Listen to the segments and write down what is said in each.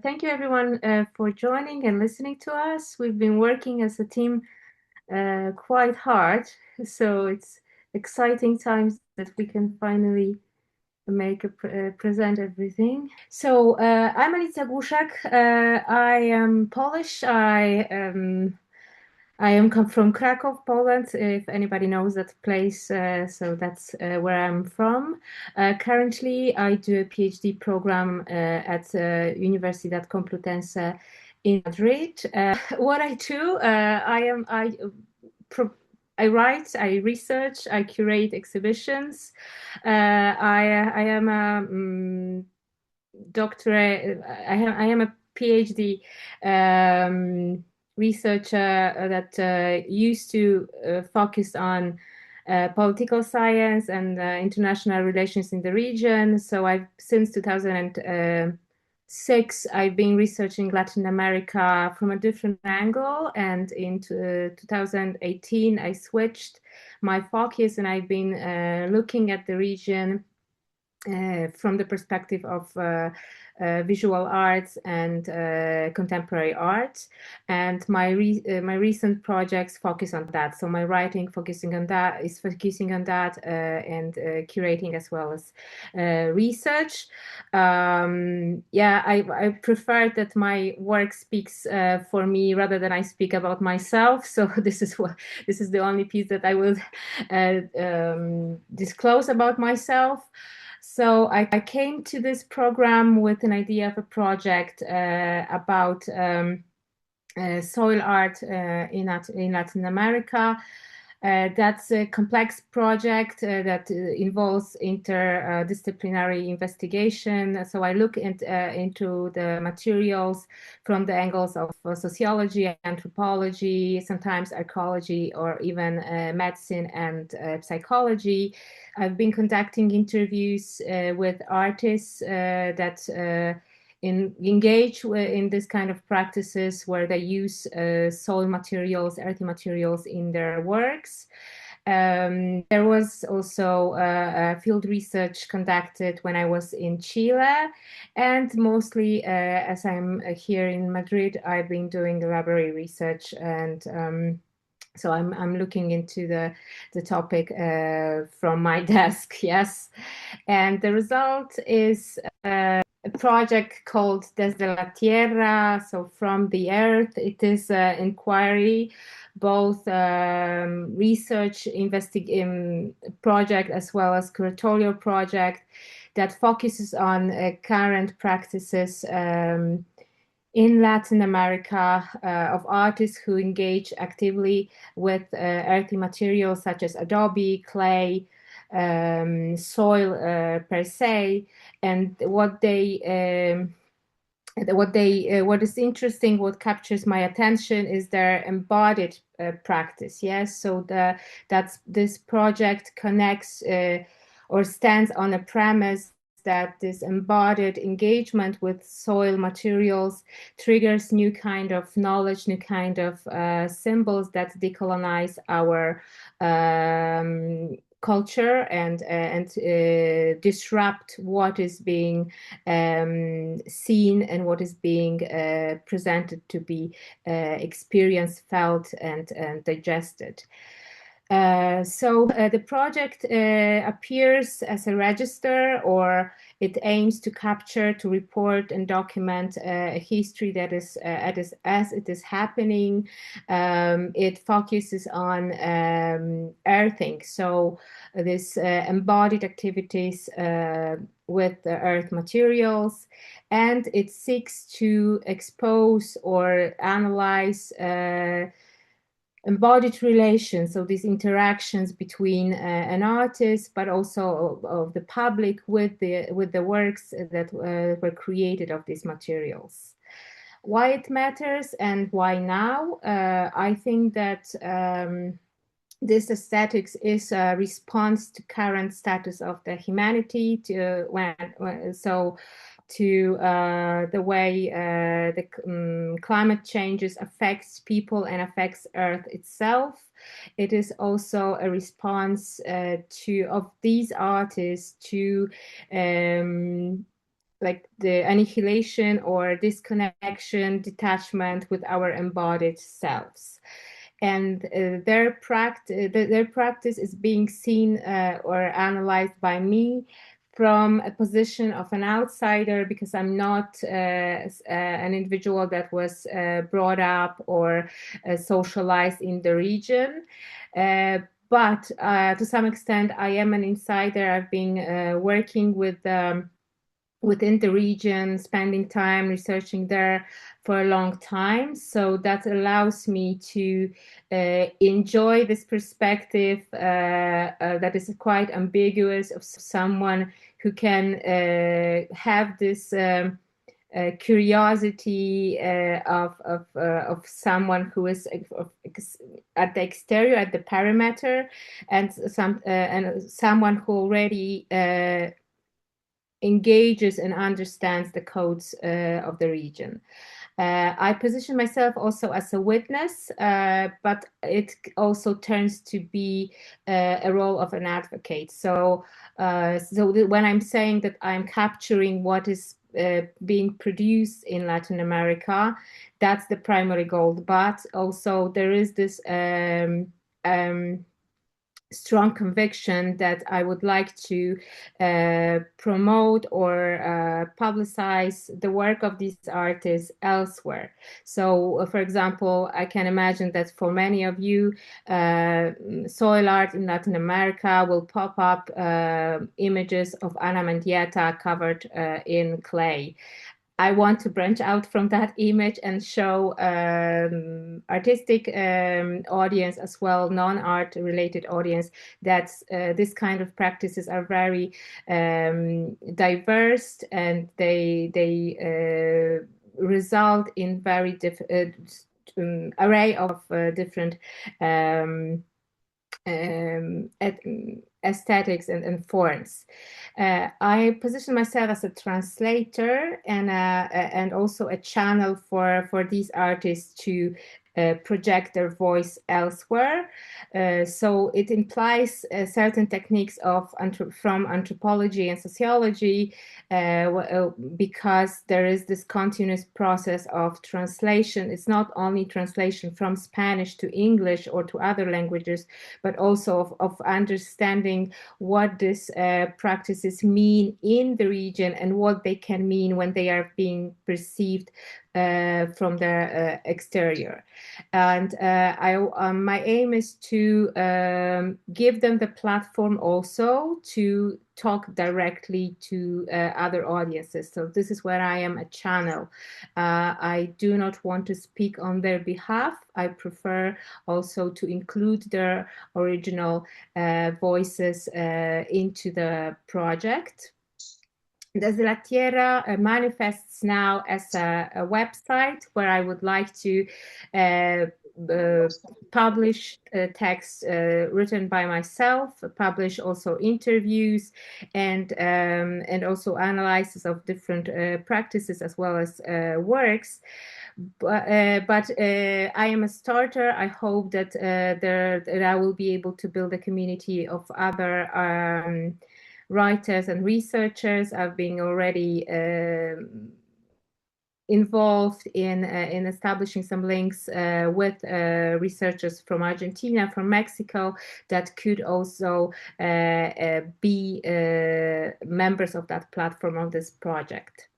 Thank you everyone for joining and listening to us. We've been working as a team quite hard, so it's exciting times that we can finally make present everything. So I'm Alicja Głuszek. I am Polish. I am come from Krakow, Poland, if anybody knows that place. So that's where I'm from. Currently, I do a PhD program at Universidad Complutense in Madrid. What I do, pro I write, I research, I curate exhibitions. I am a doctorate. I am a PhD researcher that used to focus on political science and international relations in the region. So I've since 2006 I've been researching Latin America from a different angle, and in 2018 I switched my focus and I've been looking at the region from the perspective of visual arts and contemporary art, and my recent projects focus on that. So my writing focusing on that, and curating as well as research. I prefer that my work speaks for me rather than I speak about myself. So this is the only piece that I will disclose about myself. So I came to this program with an idea of a project about soil art in Latin America. That's a complex project that involves interdisciplinary investigation. So I look into the materials from the angles of sociology, anthropology, sometimes archaeology, or even medicine and psychology. I've been conducting interviews with artists that engage in this kind of practices where they use soil materials, earthy materials in their works. There was also field research conducted when I was in Chile, and mostly as I'm here in Madrid, I've been doing library research, and so I'm looking into the topic from my desk, yes, and the result is a project called Desde la Tierra, so from the earth. It is an inquiry, both research project as well as curatorial project that focuses on current practices in Latin America of artists who engage actively with earthy materials such as adobe, clay, soil per se, and what is interesting, what captures my attention is their embodied practice. Yes, so this project connects or stands on a premise that this embodied engagement with soil materials triggers new kind of knowledge, new kind of symbols that decolonize our culture and disrupt what is being seen and what is being presented to be experienced, felt, and digested. The project appears as a register, or it aims to capture, to report and document a history that is as it is happening. It focuses on earthing, so this embodied activities with the earth materials, and it seeks to expose or analyze embodied relations, so these interactions between an artist, but also of the public with the works that were created of these materials. Why it matters and why now? I think that this aesthetics is a response to current status of the humanity, to the way the climate changes affects people and affects Earth itself. It is also a response of these artists to like the annihilation or disconnection, detachment with our embodied selves. And their practice is being seen or analyzed by me from a position of an outsider, because I'm not an individual that was brought up or socialized in the region. But to some extent, I am an insider. I've been working with within the region, spending time researching there for a long time. So that allows me to enjoy this perspective that is quite ambiguous, of someone who can have this curiosity of someone who is at the exterior, at the perimeter, and someone who already engages and understands the codes of the region. I position myself also as a witness, but it also turns to be a role of an advocate. So when I'm saying that I'm capturing what is being produced in Latin America, that's the primary goal. But also there is this strong conviction that I would like to promote or publicize the work of these artists elsewhere. So, for example, I can imagine that for many of you, soil art in Latin America will pop up images of Ana Mendieta covered in clay. I want to branch out from that image and show artistic audience as well, non-art related audience, that this kind of practices are very diverse, and they result in very array of different aesthetics and forms. I position myself as a translator and also a channel for these artists to project their voice elsewhere. So it implies certain techniques from anthropology and sociology, because there is this continuous process of translation. It's not only translation from Spanish to English or to other languages, but also of understanding what these practices mean in the region and what they can mean when they are being perceived from the exterior. And my aim is to give them the platform also to talk directly to other audiences. So this is where I am a channel. I do not want to speak on their behalf. I prefer also to include their original voices into the project. Desde la Tierra manifests now as a website where I would like to publish texts written by myself, publish also interviews, and also analysis of different practices as well as works. But I am a starter. I hope that that I will be able to build a community of other writers and researchers. I've been already involved in establishing some links with researchers from Argentina, from Mexico, that could also be members of that platform on this project.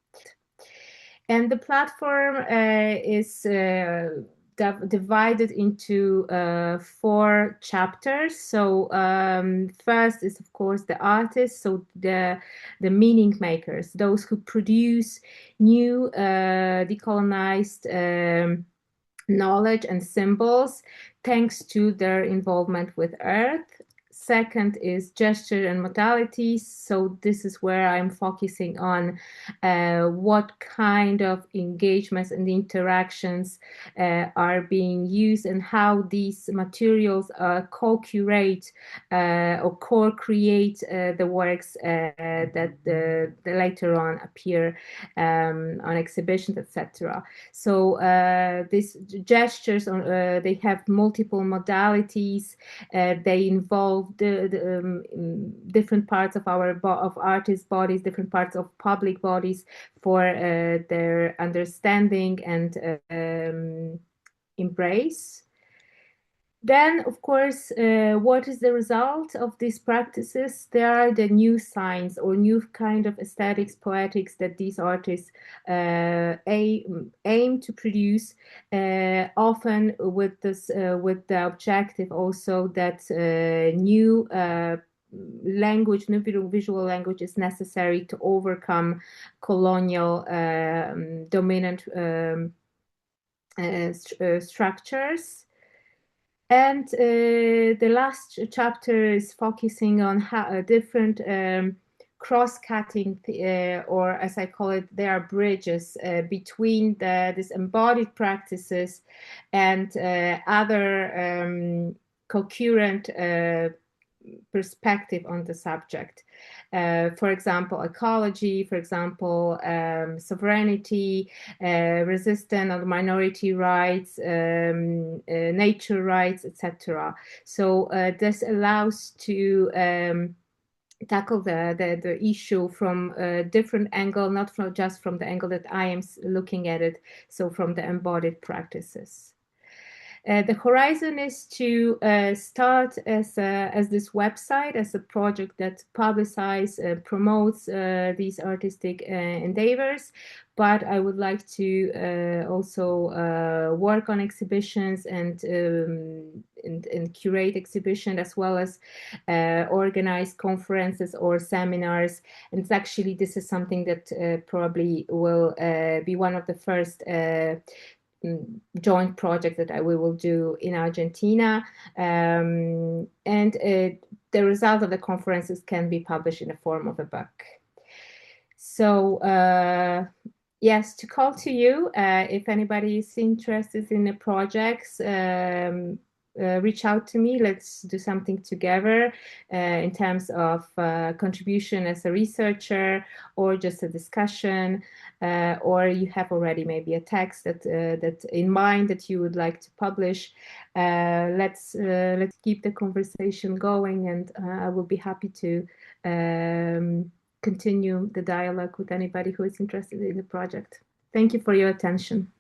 And the platform is divided into 4 chapters. So first is, of course, the artists, so the meaning makers, those who produce new decolonized knowledge and symbols thanks to their involvement with Earth. Second is gesture and modalities. So this is where I'm focusing on what kind of engagements and interactions are being used, and how these materials co-curate or co-create the works that later on appear on exhibitions, etc. So these gestures, they have multiple modalities. They involve different parts of of artists' bodies, different parts of public bodies for their understanding and embrace. Then, of course, what is the result of these practices? There are the new signs or new kind of aesthetics, poetics that these artists aim to produce, often with with the objective also that new language, new visual language is necessary to overcome colonial dominant structures. And the last chapter is focusing on how different cross-cutting, or as I call it, there are bridges between these embodied practices and other concurrent perspective on the subject. For example, ecology, for example, sovereignty, resistance of minority rights, nature rights, etc. So this allows to tackle the issue from a different angle, not just from the angle that I am looking at it, so from the embodied practices. The horizon is to start as this website, as a project that publicizes, promotes these artistic endeavors. But I would like to also work on exhibitions and curate exhibition, as well as organize conferences or seminars. And actually, this is something that probably will be one of the first joint project that we will do in Argentina, and the result of the conferences can be published in the form of a book. So yes, to call to you if anybody is interested in the projects. Reach out to me. Let's do something together in terms of contribution as a researcher, or just a discussion, or you have already maybe a text that in mind that you would like to publish. Let's keep the conversation going, and I will be happy to continue the dialogue with anybody who is interested in the project. Thank you for your attention.